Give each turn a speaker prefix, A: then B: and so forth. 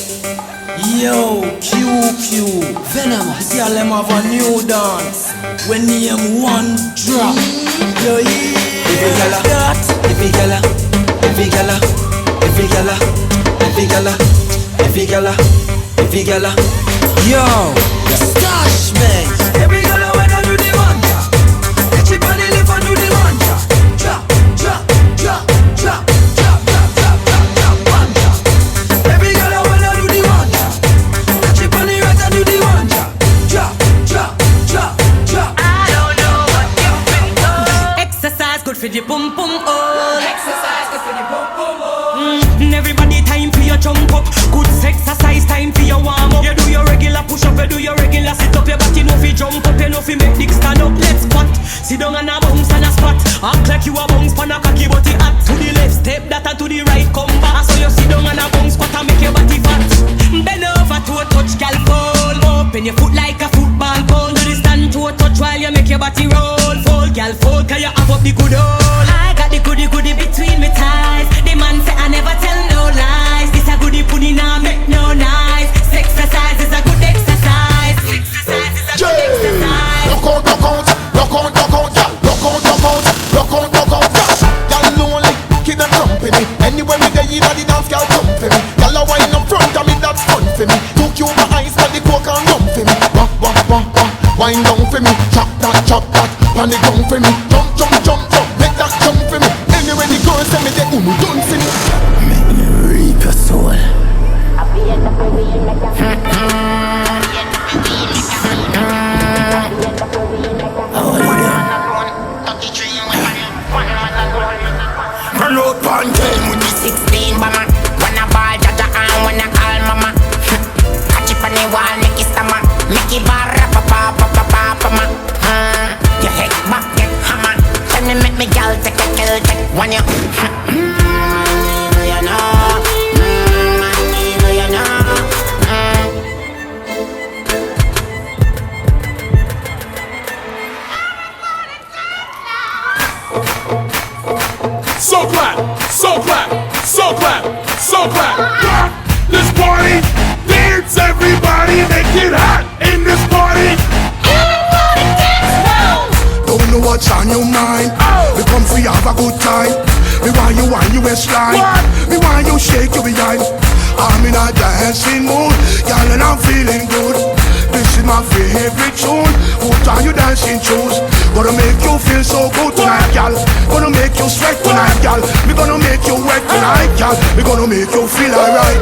A: Yo, QQ, Venomous. Y'all them have a new dance when name one drop. Yo, yeah. Every gala, every gala, every gala, every gala, every gala, every gala, every gala. Yo, stash man. Every gala when I do the one drop, catch it on the lip and do the one drop. Drop, drop, drop, drop, drop, drop, drop, drop, drop, one drop. Every gala when I do the one drop, catch it on the right and do the one drop. Drop, drop, drop, drop.
B: I don't know what you've been told. Exercise good for the boom boom oh.
A: Exercise good for the boom boom oh.
B: Everybody time for your jump up. Good exercise time for your warm up. You do your regular push up, you do your regular sit up. Your body no fi jump up, you no fi make dick stand up. Let's squat, sit down and a bounce and a spot. Act like you a bounce pan a cocky body hot. To the left step that and to the right come back. So you sit down and a bounce squat and make your body fat. Bend over to a touch, gal fall. Open your foot like a football goal. Do the stand to a touch while you make your body roll. Fold, gal fold, 'cause you have up the good old. I got the goody goody between me thighs. The man say I never tell no lies. This a goody pudding now make no nice. Exercise is a good exercise. Exercise is a good exercise.
C: Look out, look out, look out, look out, yeah. Look out, look out, look out, look out, yeah. Y'all lonely, keep them company. Anywhere me there, you know the dance girl come for me. Y'all a wine up front of me, that's fun for me. Two cube eyes, but the coke and rum for me. Wah, wah, wah, wah, wine down for me. Chop that, pan the gun for me. Jump, jump, jump, jump, make that jump for me. Anywhere the girls say me, they umu done for me.
A: Make me reap your soul.
C: Run out pan game with the
D: 16 bomber. Wanna ball jaja and wanna call mama. Catch it on the wall, make it stammer. Make it bar pa pa pa pa pa pa ma. Your head back get hammer. Tell me make me gal take a kill take one you. You know, you know.
E: So clap, so clap, so clap, so clap. Rock this party, dance everybody, make it hot in this party.
B: Everybody dance now.
C: Don't know what's on your mind. We come for you have a good time. Me want you waistline. Me want you shake your behind. I'm in a dancing mood, y'all, and I'm feeling good. This is my favorite tune. Put on your dancing shoes. Gonna make you feel so good tonight, y'all. Gonna make you sweat tonight, y'all. Me gonna make you wet tonight, y'all. Me gonna make you feel alright.